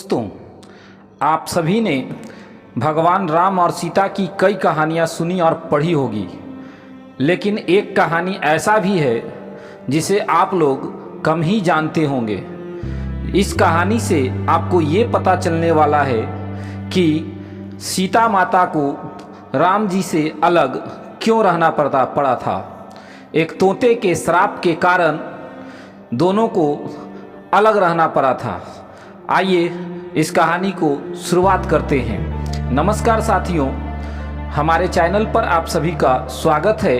दोस्तों, आप सभी ने भगवान राम और सीता की कई कहानियाँ सुनी और पढ़ी होगी, लेकिन एक कहानी ऐसा भी है जिसे आप लोग कम ही जानते होंगे। इस कहानी से आपको ये पता चलने वाला है कि सीता माता को राम जी से अलग क्यों रहना पड़ा था। एक तोते के श्राप के कारण दोनों को अलग रहना पड़ा था। आइए इस कहानी को शुरुआत करते हैं। नमस्कार साथियों, हमारे चैनल पर आप सभी का स्वागत है।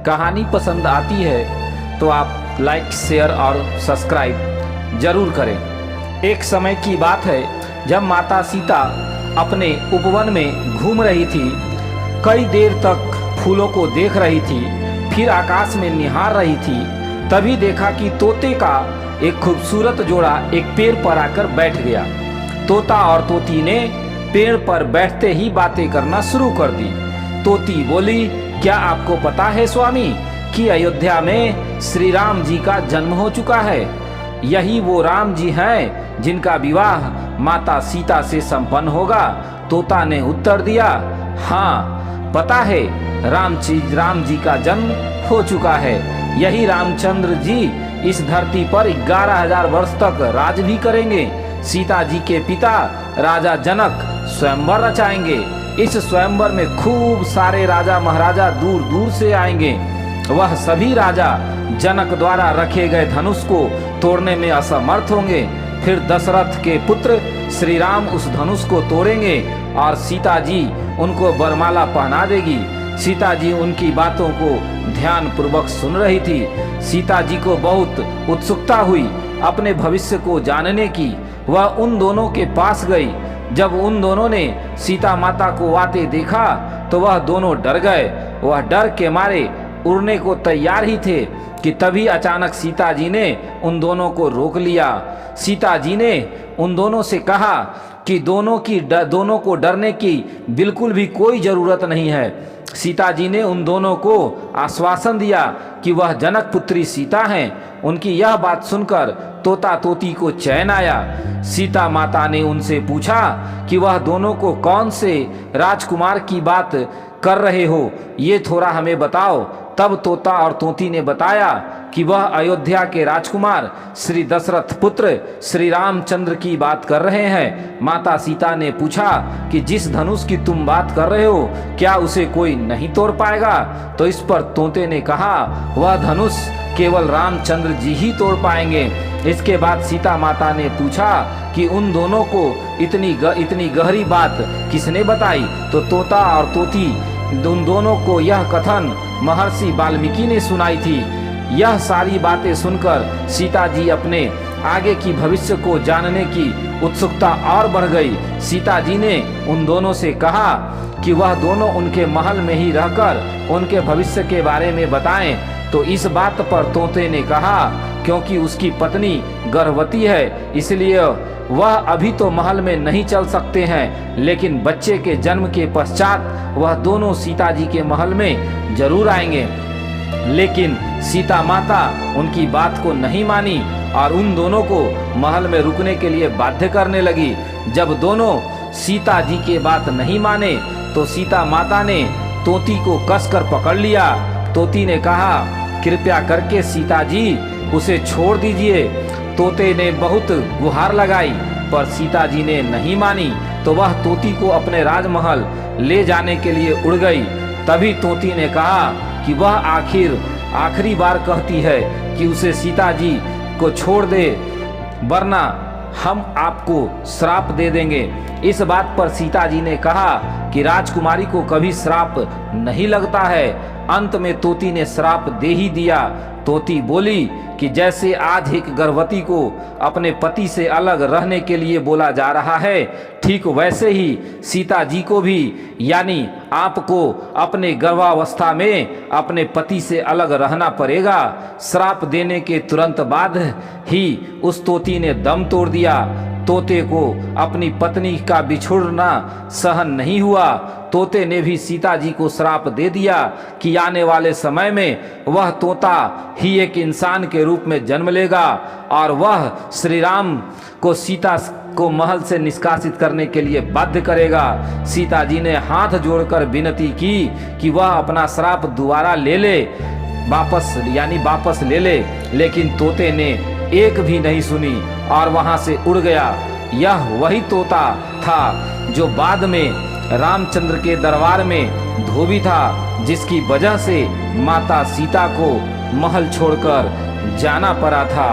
कहानी पसंद आती है तो आप लाइक, शेयर और सब्सक्राइब जरूर करें। एक समय की बात है जब माता सीता अपने उपवन में घूम रही थी। कई देर तक फूलों को देख रही थी, फिर आकाश में निहार रही थी। तभी देखा कि तोते का एक खूबसूरत जोड़ा एक पेड़ पर आकर बैठ गया। तोता और तोती ने पेड़ पर बैठते ही बातें करना शुरू कर दी। तोती बोली, क्या आपको पता है स्वामी कि अयोध्या में श्री राम जी का जन्म हो चुका है? यही वो राम जी हैं जिनका विवाह माता सीता से संपन्न होगा। तोता ने उत्तर दिया, हाँ पता है, राम जी का जन्म हो चुका है। यही रामचंद्र जी इस धरती पर 11,000 वर्ष तक राज भी करेंगे। सीता जी के पिता राजा जनक स्वयंवर रचाएंगे। इस स्वयंवर में खूब सारे राजा महाराजा दूर दूर से आएंगे। वह सभी राजा जनक द्वारा रखे गए धनुष को तोड़ने में असमर्थ होंगे। फिर दशरथ के पुत्र श्री राम उस धनुष को तोड़ेंगे और सीता जी उनको वरमाला पहना देगी। सीता जी उनकी बातों को ध्यान पूर्वक सुन रही थी। सीता जी को बहुत उत्सुकता हुई अपने भविष्य को जानने की। वह उन दोनों के पास गई। जब उन दोनों ने सीता माता को आते देखा तो वह दोनों डर गए। वह डर के मारे उड़ने को तैयार ही थे कि तभी अचानक सीता जी ने उन दोनों को रोक लिया। सीता जी ने उन दोनों से कहा कि दोनों को डरने की बिल्कुल भी कोई ज़रूरत नहीं है। सीता जी ने उन दोनों को आश्वासन दिया कि वह जनक पुत्री सीता हैं। उनकी यह बात सुनकर तोता तोती को चैन आया। सीता माता ने उनसे पूछा कि वह दोनों को कौन से राजकुमार की बात कर रहे हो, ये थोड़ा हमें बताओ। तब तोता और तोती ने बताया कि वह अयोध्या के राजकुमार श्री दशरथ पुत्र श्री रामचंद्र की बात कर रहे हैं। माता सीता ने पूछा कि जिस धनुष की तुम बात कर रहे हो, क्या उसे कोई नहीं तोड़ पाएगा? तो इस पर तोते ने कहा, वह धनुष केवल रामचंद्र जी ही तोड़ पाएंगे। इसके बाद सीता माता ने पूछा कि उन दोनों को इतनी गहरी बात किसने बताई? तो तोता और तोती उन दोनों को यह कथन महर्षि वाल्मीकि ने सुनाई थी। यह सारी बातें सुनकर सीता जी अपने आगे की भविष्य को जानने की उत्सुकता और बढ़ गई। सीता जी ने उन दोनों से कहा कि वह दोनों उनके महल में ही रहकर उनके भविष्य के बारे में बताएं। तो इस बात पर तोते ने कहा, क्योंकि उसकी पत्नी गर्भवती है, इसलिए वह अभी तो महल में नहीं चल सकते हैं, लेकिन बच्चे के जन्म के पश्चात वह दोनों सीता जी के महल में जरूर आएंगे। लेकिन सीता माता उनकी बात को नहीं मानी और उन दोनों को महल में रुकने के लिए बाध्य करने लगी। जब दोनों सीता जी के बात नहीं माने तो सीता माता ने तोती को कसकर पकड़ लिया। तोती ने कहा, कृपया करके सीता जी उसे छोड़ दीजिए। तोते ने बहुत गुहार लगाई पर सीता जी ने नहीं मानी, तो वह तोती को अपने राजमहल ले जाने के लिए उड़ गई। तभी तोती ने कहा कि वह आखिरी बार कहती है कि उसे सीता जी को छोड़ दे, वरना हम आपको श्राप दे देंगे। इस बात पर सीता जी ने कहा कि राजकुमारी को कभी श्राप नहीं लगता है। अंत में तोती ने श्राप दे ही दिया। तोती बोली कि जैसे आज एक गर्भवती को अपने पति से अलग रहने के लिए बोला जा रहा है, ठीक वैसे ही सीता जी को भी, यानी आपको अपने गर्भावस्था में अपने पति से अलग रहना पड़ेगा। श्राप देने के तुरंत बाद ही उस तोती ने दम तोड़ दिया। तोते को अपनी पत्नी का बिछुड़ना सहन नहीं हुआ। तोते ने भी सीता जी को श्राप दे दिया कि आने वाले समय में वह तोता ही एक इंसान के रूप में जन्म लेगा और वह श्री राम को सीता को महल से निष्कासित करने के लिए बाध्य करेगा। सीता जी ने हाथ जोड़कर विनती की कि वह अपना श्राप दोबारा ले ले, वापस ले ले, लेकिन तोते ने एक भी नहीं सुनी और वहां से उड़ गया। यह वही तोता था जो बाद में रामचंद्र के दरबार में धोबी था, जिसकी वजह से माता सीता को महल छोड़कर जाना पड़ा था।